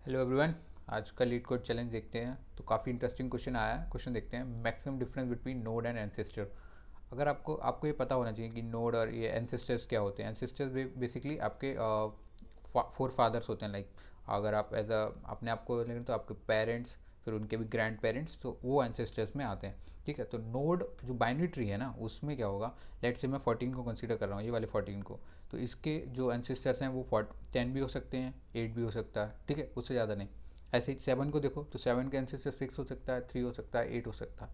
Hello everyone. आज का leet code challenge देखते हैं। तो काफ़ी इंटरेस्टिंग क्वेश्चन आया है। क्वेश्चन देखते हैं, maximum difference between node and ancestor. अगर आपको आपको ये पता होना चाहिए कि नोड और ये एंसेस्टर्स क्या होते हैं। एंसेस्टर्स बेसिकली आपके फोर फादर्स होते हैं। लाइक अगर आप एज अ अपने आप को लें तो आपके पेरेंट्स, फिर उनके भी ग्रैंड पेरेंट्स, तो वो एंसेस्टर्स में आते हैं। ठीक है, तो नोड जो बाइनरी ट्री है ना, उसमें क्या होगा, लेट से मैं 14 को कंसीडर कर रहा हूँ, ये वाले 14 को। तो इसके जो एंसेस्टर्स हैं वो 10 भी हो सकते हैं, 8 भी हो सकता है। ठीक है, उससे ज़्यादा नहीं। ऐसे ही 7 को देखो तो 7 का एंसेस्टर 6 हो सकता है, 3 हो सकता है, 8 हो सकता है।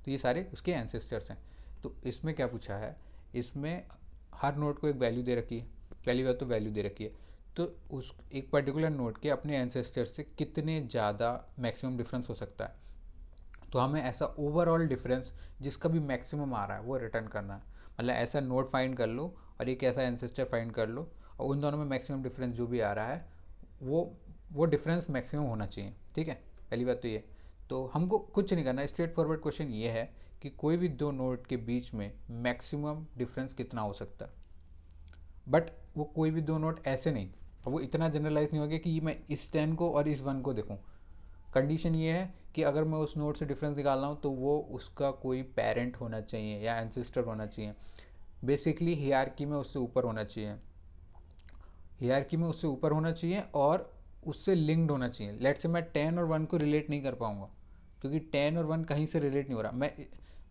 तो ये सारे उसके एंसेस्टर्स हैं। तो इसमें क्या पूछा है, इसमें हर नोड को एक वैल्यू दे रखी है। पहली बात तो वैल्यू दे रखी है। तो उस एक पर्टिकुलर नोड के अपने एंसेस्टर से कितने ज़्यादा मैक्सिमम डिफरेंस हो सकता है। तो हमें ऐसा ओवरऑल डिफरेंस जिसका भी मैक्सिमम आ रहा है वो रिटर्न करना है। मतलब ऐसा नोड फाइंड कर लो और एक ऐसा एंसेस्टर फाइंड कर लो, और उन दोनों में मैक्सिमम डिफरेंस जो भी आ रहा है वो वो डिफरेंस मैक्सिमम होना चाहिए। ठीक है, पहली बात तो ये। तो हमको कुछ नहीं करना, स्ट्रेट फॉरवर्ड क्वेश्चन ये है कि कोई भी दो नोड के बीच में मैक्सिमम डिफरेंस कितना हो सकता है। बट वो कोई भी दो नोट ऐसे नहीं, अब वो इतना जनरलाइज नहीं हो गया कि मैं इस 10 को और इस 1 को देखूँ। कंडीशन ये है कि अगर मैं उस नोड से डिफरेंस निकाल रहा हूँ तो वो उसका कोई पेरेंट होना चाहिए या एंसेस्टर होना चाहिए। बेसिकली हियरकी में उससे ऊपर होना चाहिए। हियरकी में उससे ऊपर होना चाहिए और उससे लिंक्ड होना चाहिए। लेट से मैं 10 और 1 को रिलेट नहीं कर पाऊंगा, क्योंकि 10 और 1 कहीं से रिलेट नहीं हो रहा। मैं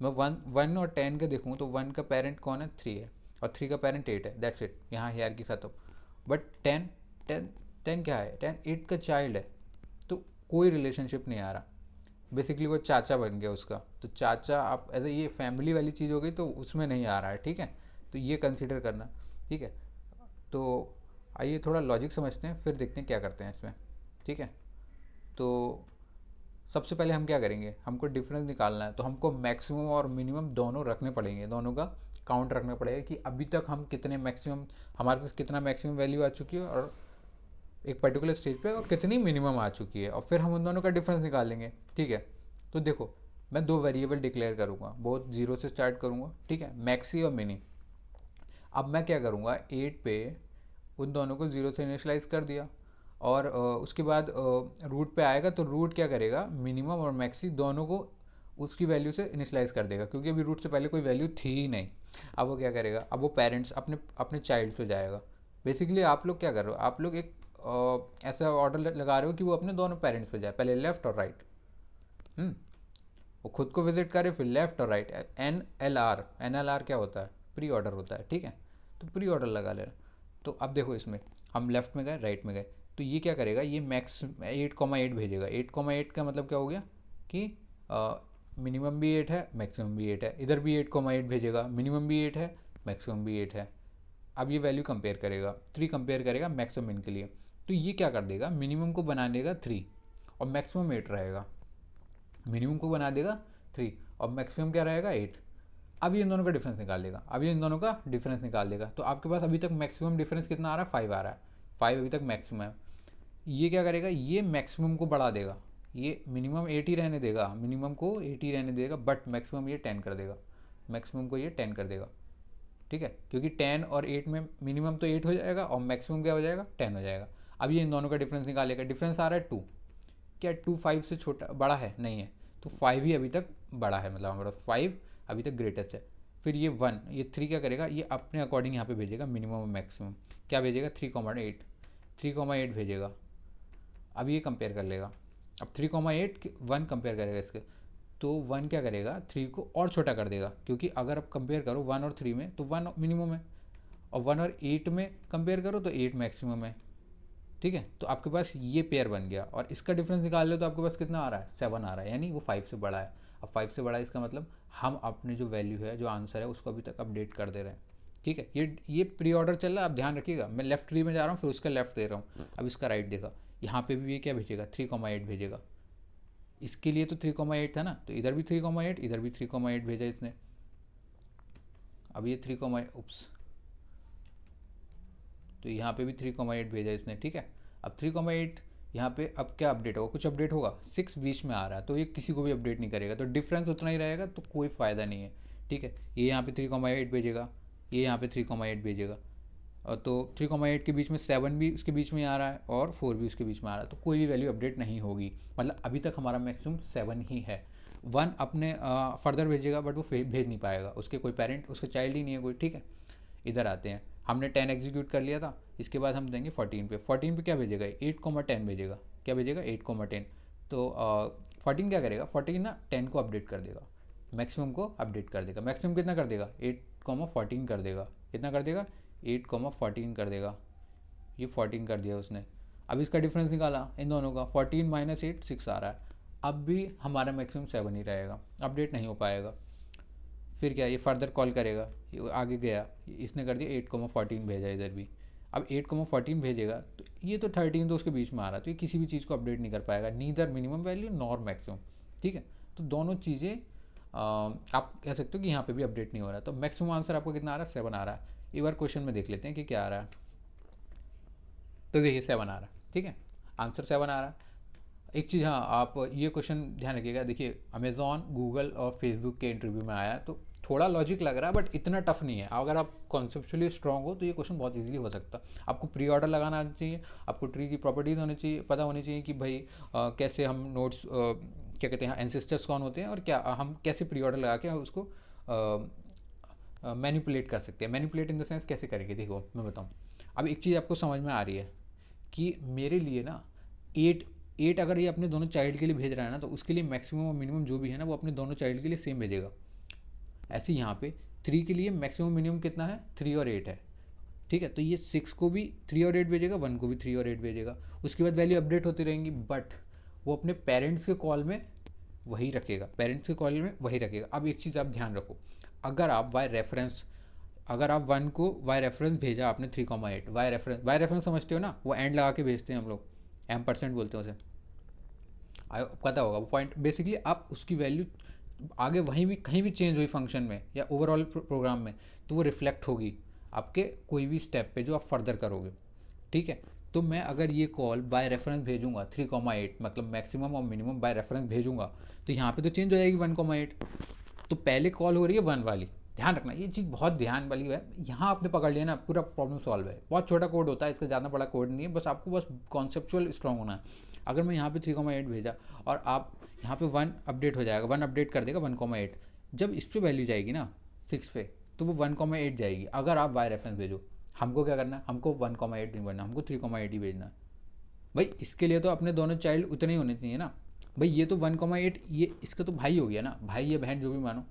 1 और 10 का देखूँ तो 1 का पेरेंट कौन है, 3 है, और 3 का पेरेंट 8 है। दैट्स इट, यहाँ हियरकी खत्म। बट 10 10 10 क्या है, 10 8 का चाइल्ड है। तो कोई रिलेशनशिप नहीं आ रहा। बेसिकली वो चाचा बन गया उसका। तो चाचा आप ऐसे, ये फैमिली वाली चीज़ हो गई तो उसमें नहीं आ रहा है। ठीक है, तो ये कंसिडर करना। ठीक है, तो आइए थोड़ा लॉजिक समझते हैं, फिर देखते हैं क्या करते हैं इसमें। ठीक है, तो सबसे पहले हम क्या करेंगे, हमको डिफरेंस निकालना है तो हमको मैक्सिमम और मिनिमम दोनों रखने पड़ेंगे। दोनों का काउंट रखना पड़ेगा कि अभी तक हम कितने मैक्सिमम, हमारे पास कितना मैक्सिमम वैल्यू आ चुकी है और एक पर्टिकुलर स्टेज पे, और कितनी मिनिमम आ चुकी है, और फिर हम उन दोनों का डिफरेंस निकालेंगे। ठीक है, तो देखो, मैं दो वेरिएबल डिक्लेयर करूँगा, बहुत जीरो से स्टार्ट करूँगा। ठीक है, मैक्सी और मिनी। अब मैं क्या करूँगा, 8 पे उन दोनों को ज़ीरो से इनिशलाइज कर दिया, और उसके बाद रूट पे आएगा तो रूट क्या करेगा, मिनिमम और मैक्सी दोनों को उसकी वैल्यू से इनिशलाइज कर देगा, क्योंकि अभी रूट से पहले कोई वैल्यू थी ही नहीं। अब वो क्या करेगा, अब वो पेरेंट्स अपने अपने चाइल्ड पे जाएगा। बेसिकली आप लोग क्या कर रहे हो, आप लोग एक ऐसा ऑर्डर लगा रहे हो कि वो अपने दोनों पेरेंट्स पे जाए, पहले लेफ्ट और राइट। वो खुद को विजिट करे, फिर लेफ्ट और राइट। एन एल आर क्या होता है, प्री ऑर्डर होता है। ठीक है, तो प्री ऑर्डर लगा ले। तो अब देखो, इसमें हम लेफ्ट में गए, राइट में गए, तो ये क्या करेगा, ये मैक्स 8,8 भेजेगा। 8,8 का मतलब क्या हो गया कि मिनिमम भी 8 है, मैक्सिमम भी 8 है। इधर भी 8,8 भेजेगा, मिनिमम भी 8 है, मैक्सिमम भी 8 है। अब ये वैल्यू कंपेयर करेगा, 3 कंपेयर करेगा मैक्सिमम मिन के लिए। तो ये क्या कर देगा, मिनिमम को बना देगा 3 और मैक्सिमम 8 रहेगा। मिनिमम को बना देगा 3 और मैक्सिमम क्या रहेगा 8। अब ये इन दोनों का डिफरेंस निकाल देगा, अब ये इन दोनों का डिफरेंस निकाल देगा। तो आपके पास अभी तक मैक्सिमम डिफरेंस कितना आ रहा है, 5 आ रहा है। 5 अभी तक मैक्सिमम है। ये क्या करेगा, ये मैक्सिमम को बढ़ा देगा। ये मिनिमम 8 ही रहने देगा, मिनिमम को 8 ही रहने देगा, बट मैक्सिमम ये 10 कर देगा। मैक्सिमम को ये 10 कर देगा। ठीक है, क्योंकि 10 और 8 में मिनिमम तो 8 हो जाएगा और मैक्सिमम क्या हो जाएगा, 10 हो जाएगा। अब ये इन दोनों का डिफरेंस निकालेगा। डिफरेंस आ रहा है 2। क्या 2 5 से छोटा बड़ा है, नहीं है। तो 5 ही अभी तक बड़ा है, मतलब हमारा 5 अभी तक ग्रेटेस्ट है। फिर ये 1, ये 3 क्या करेगा, ये अपने अकॉर्डिंग यहाँ पे भेजेगा मिनिमम और मैक्सिमम। क्या भेजेगा, 3,8। 3,8 भेजेगा। अब ये कंपेयर कर लेगा। अब 3,8 1 कंपेयर करेगा इसके। तो 1 क्या करेगा, 3 को और छोटा कर देगा, क्योंकि अगर आप कंपेयर करो 1 और 3 में तो 1 मिनिमम है, और 1 और 8 में कंपेयर करो तो 8 मैक्सिमम है। ठीक है, तो आपके पास ये पेयर बन गया, और इसका डिफरेंस निकाल लो तो आपके पास कितना आ रहा है, 7 आ रहा है, यानी वो 5 से बड़ा है। अब 5 से बड़ा है, इसका मतलब हम अपने जो वैल्यू है, जो आंसर है, उसको अभी तक अपडेट कर दे रहे हैं। ठीक है, ये प्री ऑर्डर चल रहा है, आप ध्यान रखिएगा। मैं लेफ्ट ट्री में जा रहा हूँ, फिर उसका लेफ्ट दे रहा हूँ। अब इसका राइट देखा, यहाँ पे भी ये क्या भेजेगा, 3,8 भेजेगा। इसके लिए तो 3,8 था ना, तो इधर भी 3,8, इधर भी 3,8 भेजा इसने। अब ये 3, उप्स, तो यहाँ पे भी 3,8 भेजा इसने। ठीक है, अब 3,8 यहाँ पे अब क्या अपडेट होगा, कुछ अपडेट होगा, 6 बीच में आ रहा है, तो ये किसी को भी अपडेट नहीं करेगा, तो डिफरेंस उतना ही रहेगा, तो कोई फ़ायदा नहीं है। ठीक है, ये यहाँ पे 3,8 भेजेगा, ये यहाँ पे 3,8 भेजेगा। तो 3,8 के बीच में 7 भी उसके बीच में आ रहा है और 4 भी उसके बीच में आ रहा है, तो कोई भी वैल्यू अपडेट नहीं होगी। मतलब अभी तक हमारा मैक्सिमम 7 ही है। 1 अपने फर्दर भेजेगा बट वो भेज नहीं पाएगा, उसके कोई पेरेंट, उसका चाइल्ड ही नहीं है कोई। ठीक है, इधर आते हैं, हमने 10 एग्जीक्यूट कर लिया था, इसके बाद हम देंगे 14 पे। 14 पे क्या भेजेगा, 8,10 भेजेगा। क्या भेजेगा, 8,10। तो 14 क्या करेगा, 14 ना 10 को अपडेट कर देगा, मैक्सिमम को अपडेट कर देगा। मैक्सिमम कितना कर देगा, 8,14 कर देगा। कितना कर देगा, 8,14 कर देगा। ये 14 कर दिया उसने। अब इसका डिफरेंस निकाला इन दोनों का, 14 माइनस 8 6 आ रहा है। अब भी हमारा मैक्सिमम 7 ही रहेगा, अपडेट नहीं हो पाएगा। फिर क्या, ये फर्दर कॉल करेगा, ये आगे गया, इसने कर दिया 8,14 भेजा इधर भी। अब 8,14 भेजेगा तो ये तो 13 तो उसके बीच में आ रहा है, तो ये किसी भी चीज़ को अपडेट नहीं कर पाएगा, neither minimum value nor maximum. ठीक है, तो दोनों चीज़ें आप कह सकते हो कि यहाँ पे भी अपडेट नहीं हो रहा है। तो मैक्सिमम आंसर आपको कितना आ रहा है, 7 आ रहा है। एक बार क्वेश्चन में देख लेते हैं कि क्या आ रहा है। तो देखिए 7 आ रहा है। ठीक है, आंसर 7 आ रहा है। एक चीज़, हाँ, आप ये क्वेश्चन ध्यान रखिएगा। देखिए अमेज़ॉन, गूगल और फेसबुक के इंटरव्यू में आया है, तो थोड़ा लॉजिक लग रहा है बट इतना टफ नहीं है। अगर आप कॉन्सेप्चुअली स्ट्रांग हो तो ये क्वेश्चन बहुत इजीली हो सकता है। आपको प्री ऑर्डर लगाना आना चाहिए, आपको ट्री की प्रॉपर्टीज होनी चाहिए, पता होनी चाहिए कि भाई कैसे हम नोट्स, क्या कहते हैं, एंसेस्टर्स कौन होते हैं और क्या हम कैसे प्री ऑर्डर लगा के उसको मैनिपुलेट कर सकते हैं। मैनिपुलेट इन द सेंस कैसे करेंगे, देखो मैं बताऊँ। अब एक चीज़ आपको समझ में आ रही है कि मेरे लिए ना 8 अगर ये अपने दोनों चाइल्ड के लिए भेज रहा है ना, तो उसके लिए मैक्सिमम और मिनिमम जो भी है ना वो अपने दोनों चाइल्ड के लिए सेम भेजेगा। ऐसे यहाँ पे 3 के लिए मैक्सिमम मिनिमम कितना है, 3 और 8 है। ठीक है, तो ये 6 को भी 3 और 8 भेजेगा, 1 को भी 3 और 8 भेजेगा। उसके बाद वैल्यू अपडेट होती रहेंगी, बट वो अपने पेरेंट्स के कॉल में वही रखेगा, पेरेंट्स के कॉल में वही रखेगा। अब एक चीज़ आप ध्यान रखो, अगर आप वाई रेफरेंस, अगर आप 1 को वाई रेफरेंस भेजा आपने 3,8, वाई रेफरेंस समझते हो ना, वो एंड लगा के भेजते हैं हम लोग, M% बोलते हैं उसे, पता होगा वो पॉइंट। बेसिकली आप उसकी वैल्यू आगे वहीं भी कहीं भी चेंज हुई फंक्शन में या ओवरऑल प्रोग्राम में, तो वो रिफ्लेक्ट होगी आपके कोई भी स्टेप पे जो आप फर्दर करोगे। ठीक है, तो मैं अगर ये कॉल बाय रेफरेंस भेजूंगा 3,8, मतलब मैक्सिमम और मिनिमम बाय रेफरेंस भेजूंगा, तो यहाँ पे तो चेंज हो जाएगी 1,8। तो पहले कॉल हो रही है 1 वाली, ध्यान रखना ये चीज़ बहुत ध्यान वाली है। यहाँ आपने पकड़ लिया ना, पूरा प्रॉब्लम सॉल्व है। बहुत छोटा कोड होता है, इसका ज़्यादा बड़ा कोड नहीं है, बस आपको बस कॉन्सेप्चुअल स्ट्रॉन्ग होना है। अगर मैं यहाँ पे 3,8 भेजा और आप यहाँ पे 1 अपडेट हो जाएगा, 1 अपडेट कर देगा 1,8। जब इस पर वैल्यू जाएगी ना 6 पे, तो वो 1,8 जाएगी अगर आप वाई रेफरेंस भेजो। हमको क्या करना है, हमको 1,8 नहीं भेजना, हमको 3,8 ही भेजना है। भाई इसके लिए तो अपने दोनों चाइल्ड उतने ही होने चाहिए ना। भाई ये तो 1,8, ये इसका तो भाई हो गया ना, भाई या बहन जो भी मानो,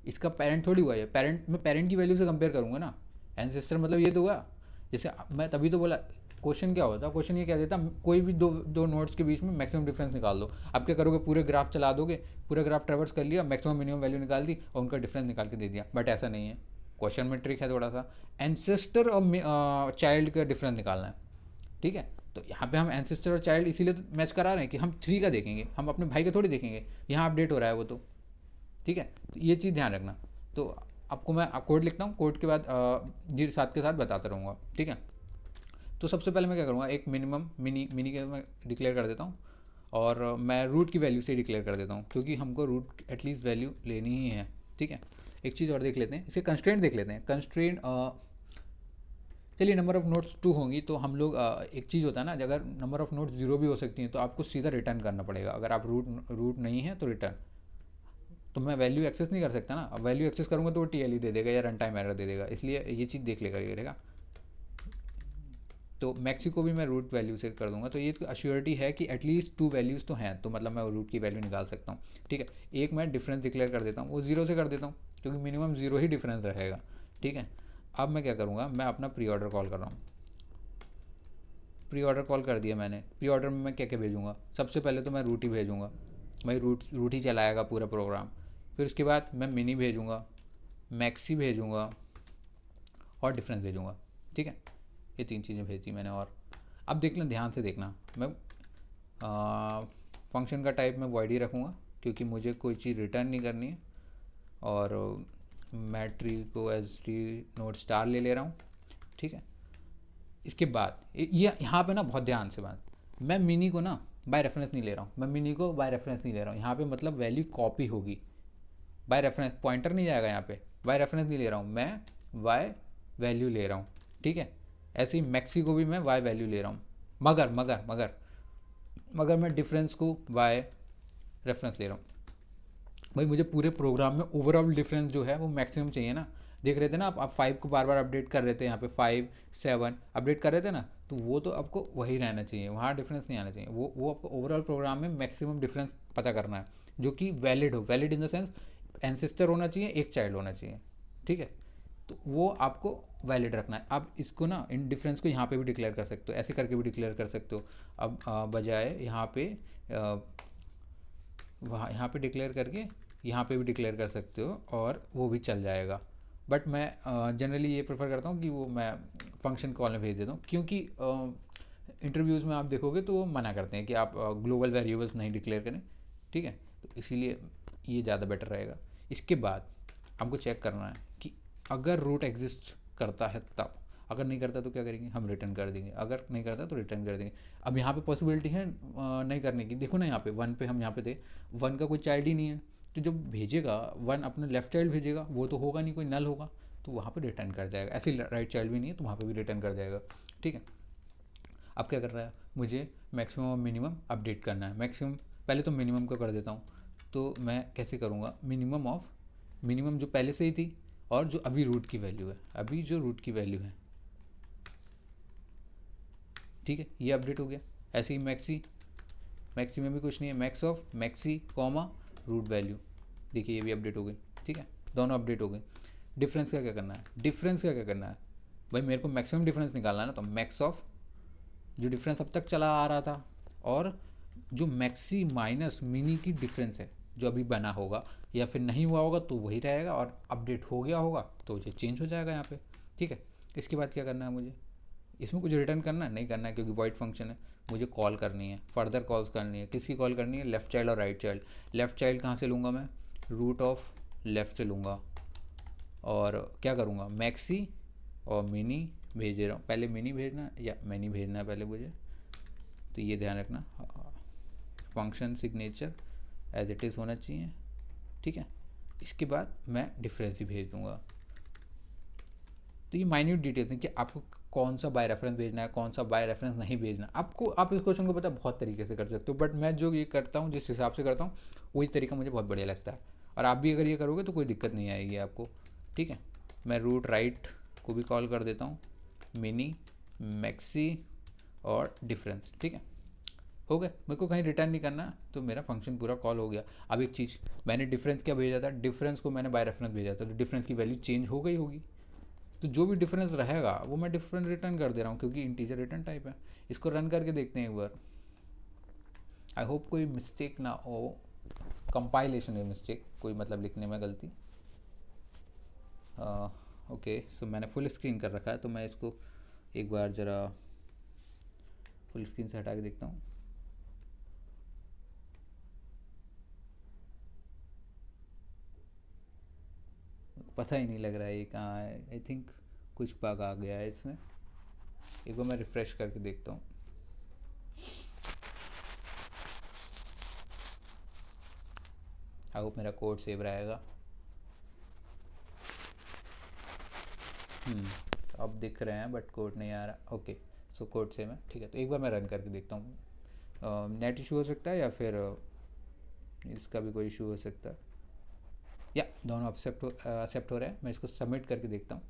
इसका पेरेंट थोड़ी हुआ है। पेरेंट, मैं पेरेंट की वैल्यू से कंपेयर करूँगा ना, एंसेस्टर मतलब ये तो हुआ। जैसे मैं तभी तो बोला, क्वेश्चन क्या होता, क्वेश्चन ये कह देता कोई भी दो नोड्स के बीच में मैक्सिमम डिफरेंस निकाल दो। आप क्या करोगे, पूरे ग्राफ चला दोगे, पूरा ग्राफ ट्रेवर्स कर लिया, मैक्सिमम मिनिमम वैल्यू निकाल दी और उनका डिफरेंस निकाल के दे दिया। बट ऐसा नहीं है, क्वेश्चन में ट्रिक है थोड़ा सा, एंसेस्टर और चाइल्ड का डिफरेंस निकालना है। ठीक है, तो यहाँ पे हम एंसेस्टर और चाइल्ड इसीलिए तो मैच करा रहे हैं कि हम 3 का देखेंगे, हम अपने भाई का थोड़ी देखेंगे। यहाँ अपडेट हो रहा है वो तो। ठीक है, तो ये चीज़ ध्यान रखना। तो आपको मैं कोड लिखता हूँ, कोड के बाद जी साथ के साथ बताता रहूँगा। ठीक है, तो सबसे पहले मैं क्या करूँगा, एक मिनिमम मिनी के मैं डिक्लेयर कर देता हूँ, और मैं रूट की वैल्यू से डिक्लेयर कर देता हूँ, क्योंकि हमको रूट एटलीस्ट वैल्यू लेनी ही है। ठीक है, एक चीज़ और देख लेते हैं, इसके कंस्ट्रेंट देख लेते हैं। कंस्ट्रेंट, चलिए नंबर ऑफ़ नोट्स 2 होंगी, तो हम लोग एक चीज़ होता है ना, अगर नंबर ऑफ़ नोट्स 0 भी हो सकती हैं तो आपको सीधा रिटर्न करना पड़ेगा। अगर आप रूट नहीं है तो रिटर्न, तो मैं वैल्यू एक्सेस नहीं कर सकता ना। अब वैल्यू एक्सेस करूँगा तो वो TLE दे देगा या रन टाइम एरर दे देगा, इसलिए ये चीज़ देख लेगा ये रहेगा। तो मैक्सी को भी मैं रूट वैल्यू से कर दूंगा, तो ये अश्योरिटी है कि एटलीस्ट 2 वैल्यूज़ तो हैं, तो मतलब मैं रूट की वैल्यू निकाल सकता हूँ। ठीक है, एक मैं डिफरेंस डिक्लेयर कर देता हूँ, वो 0 से कर देता हूँ, क्योंकि मिनिमम 0 ही डिफरेंस रहेगा। ठीक है, अब मैं क्या करूँगा, मैं अपना प्री ऑर्डर कॉल कर रहा हूँ। प्री ऑर्डर कॉल कर दिया मैंने। प्री ऑर्डर में मैं क्या क्या भेजूँगा, सबसे पहले तो मैं रूट ही भेजूँगा, भाई रूट ही चलाएगा पूरा प्रोग्राम। फिर उसके बाद मैं मिनी भेजूँगा, मैक्सी भेजूँगा और डिफरेंस भेजूँगा। ठीक है, ये 3 चीज़ें भेजी मैंने। और अब देखना, ध्यान से देखना, मैं फंक्शन का टाइप मैं वॉइड ही रखूँगा, क्योंकि मुझे कोई चीज़ रिटर्न नहीं करनी है। और मैं ट्री को एज ट्री नोड स्टार ले रहा हूँ। ठीक है, इसके बाद ये यहाँ पे ना बहुत ध्यान से बात, मैं मिनी को ना बाय रेफरेंस नहीं ले रहा हूँ, मैं मिनी को बाय रेफरेंस नहीं ले रहा हूँ। यहाँ पे मतलब वैल्यू कॉपी होगी, बाय रेफरेंस पॉइंटर नहीं जाएगा यहाँ पे। बाय रेफरेंस नहीं ले रहा हूँ मैं, बाय वैल्यू ले रहा हूँ। ठीक है। ऐसे ही मैक्सी को भी मैं वाई वैल्यू ले रहा हूँ, मगर मगर मगर मगर मैं डिफरेंस को वाई रेफरेंस ले रहा हूँ। भाई मुझे पूरे प्रोग्राम में ओवरऑल डिफरेंस जो है वो मैक्सिमम चाहिए ना। देख रहे थे ना आप 5 को बार बार अपडेट कर रहे थे, यहाँ पे 5 7 अपडेट कर रहे थे ना, तो वो तो आपको वही रहना चाहिए, वहाँ डिफरेंस नहीं आना चाहिए। वो आपको ओवरऑल प्रोग्राम में मैक्सिमम डिफरेंस पता करना है, जो कि वैलिड हो, valid in the sense ancestor होना चाहिए, एक चाइल्ड होना चाहिए, ठीक है। तो वो आपको वैलिड रखना है। आप इसको ना इन डिफरेंस को यहाँ पे भी डिक्लेयर कर सकते हो, ऐसे करके भी डिक्लेयर कर सकते हो। अब बजाय यहाँ पे वहाँ यहाँ पे डिक्लेयर करके यहाँ पे भी डिक्लेयर कर सकते हो, और वो भी चल जाएगा। बट मैं जनरली ये प्रेफर करता हूँ कि वो मैं फंक्शन कॉल में भेज देता हूँ, क्योंकि इंटरव्यूज़ में आप देखोगे तो वो मना करते हैं कि आप ग्लोबल वेरिएबल्स नहीं डिक्लेयर करें, ठीक है। तो इसीलिए ये ज़्यादा बेटर रहेगा। इसके बाद हमको चेक करना है कि अगर रूट एग्जिस्ट करता है तब, अगर नहीं करता तो क्या करेंगे, हम रिटर्न कर देंगे, अगर नहीं करता तो रिटर्न कर देंगे। अब यहाँ पे पॉसिबिलिटी है नहीं करने की, देखो ना यहाँ पे 1 पे हम यहाँ पे थे, 1 का कोई चाइल्ड ही नहीं है, तो जब भेजेगा 1 अपना लेफ्ट चाइल्ड भेजेगा, वो तो होगा नहीं, कोई नल होगा, तो वहाँ पे रिटर्न कर जाएगा। ऐसे राइट चाइल्ड भी नहीं है तो वहाँ पे भी रिटर्न कर जाएगा, ठीक है। अब क्या कर रहा है, मुझे मैक्सिमम और मिनिमम अपडेट करना है। मैक्सिमम पहले तो मिनिमम को कर देता हूँ, तो मैं कैसे करूँगा, मिनिमम ऑफ मिनिमम जो पहले से ही थी और जो अभी रूट की वैल्यू है, अभी जो रूट की वैल्यू है, ठीक है, ये अपडेट हो गया। ऐसे ही मैक्सी, मैक्सी में भी कुछ नहीं है, max of maxi comma root value, देखिए ये भी अपडेट हो गई, ठीक है, दोनों अपडेट हो गए। डिफरेंस का क्या करना है, डिफरेंस का क्या करना है भाई, मेरे को मैक्सिमम डिफरेंस निकालना है ना, तो मैक्स ऑफ जो डिफरेंस अब तक चला आ रहा था, और जो मैक्सी माइनस मिनी की डिफरेंस है जो अभी बना होगा, या फिर नहीं हुआ होगा तो वही रहेगा, और अपडेट हो गया होगा तो ये चेंज हो जाएगा यहाँ पे, ठीक है। इसके बाद क्या करना है मुझे, इसमें कुछ रिटर्न करना है नहीं करना है, क्योंकि वॉइड फंक्शन है। मुझे कॉल करनी है, फर्दर कॉल्स करनी है, किसकी कॉल करनी है, लेफ्ट चाइल्ड और राइट चाइल्ड। लेफ्ट चाइल्ड कहाँ से लूँगा मैं, रूट ऑफ लेफ्ट से लूँगा, और क्या करूँगा, मैक्सी और मिनी भेज रहा हूँ, पहले मिनी भेजना है या मैनी भेजना है पहले मुझे, तो ये ध्यान रखना, function signature as it is होना चाहिए, ठीक है। इसके बाद मैं डिफरेंस ही भेज दूँगा। तो ये माइन्यूट डिटेल्स हैं कि आपको कौन सा बाय रेफरेंस भेजना है, कौन सा बाय रेफरेंस नहीं भेजना। आपको, आप इस क्वेश्चन को पता बहुत तरीके से कर सकते हो, बट मैं जो ये करता हूँ, जिस हिसाब से करता हूँ, वही तरीका मुझे बहुत बढ़िया लगता है। और आप भी अगर ये करोगे तो कोई दिक्कत नहीं आएगी आपको, ठीक है। मैं रूट राइट को भी कॉल कर देता हूँ, मिनी, मैक्सी और डिफरेंस, ठीक है, हो गया। मेरे को कहीं रिटर्न नहीं करना, तो मेरा फंक्शन पूरा कॉल हो गया। अब एक चीज़, मैंने डिफरेंस क्या भेजा था, डिफरेंस को मैंने बाय रेफरेंस भेजा था, तो डिफरेंस की वैल्यू चेंज हो गई होगी, तो जो भी डिफरेंस रहेगा वो मैं डिफरेंट रिटर्न कर दे रहा हूँ, क्योंकि इंटीजर रिटर्न टाइप है। इसको रन करके देखते हैं एक बार। आई होप कोई मिस्टेक ना हो, कंपाइलेशन में मिस्टेक, कोई मतलब लिखने में गलती। ओके, सो मैंने फुल स्क्रीन कर रखा है, तो मैं इसको एक बार ज़रा फुल स्क्रीन से हटा के देखता हूँ। पता ही नहीं लग रहा है ये कहाँ है, आई थिंक कुछ बग आ गया है इसमें। एक बार मैं रिफ़्रेश करके देखता हूँ। आई होप मेरा कोड सेव रहेगा। अब दिख रहे हैं बट कोड नहीं आ रहा। ओके, सो कोड सेव है, ठीक है। तो एक बार मैं रन करके देखता हूँ। नेट इशू हो सकता है या फिर इसका भी कोई इशू हो सकता है, या दोनों एक्सेप्ट हो रहे हैं। मैं इसको सबमिट करके देखता हूँ।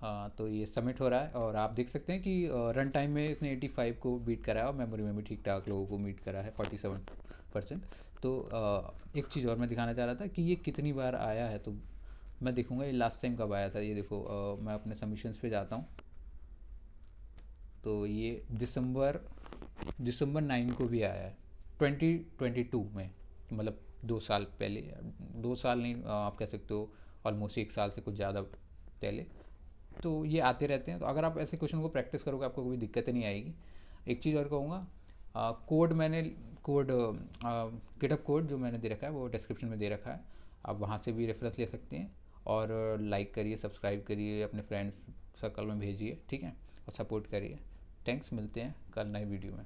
हाँ, तो ये सबमिट हो रहा है, और आप देख सकते हैं कि रन टाइम में इसने 85 को बीट करा है, और मेमोरी में भी ठीक ठाक लोगों को मीट करा है 47%। तो एक चीज़ और मैं दिखाना चाह रहा था कि ये कितनी बार आया है, तो मैं देखूँगा ये लास्ट टाइम कब आया था। ये देखो, मैं अपने सबमिशंस पे जाता हूँ, तो ये दिसंबर 9 को भी आया है 2022 में, मतलब 2 साल पहले, 2 साल नहीं, आप कह सकते हो ऑलमोस्ट 1 साल से कुछ ज़्यादा पहले। तो ये आते रहते हैं, तो अगर आप ऐसे क्वेश्चन को प्रैक्टिस करोगे आपको कोई दिक्कत नहीं आएगी। एक चीज़ और कहूँगा, कोड मैंने कोड गिटहब कोड जो मैंने दे रखा है वो डिस्क्रिप्शन में दे रखा है, आप वहाँ से भी रेफरेंस ले सकते हैं। और लाइक करिए, सब्सक्राइब करिए, अपने फ्रेंड्स सर्कल में भेजिए, ठीक है, और सपोर्ट करिए। थैंक्स, मिलते हैं कल नई वीडियो में।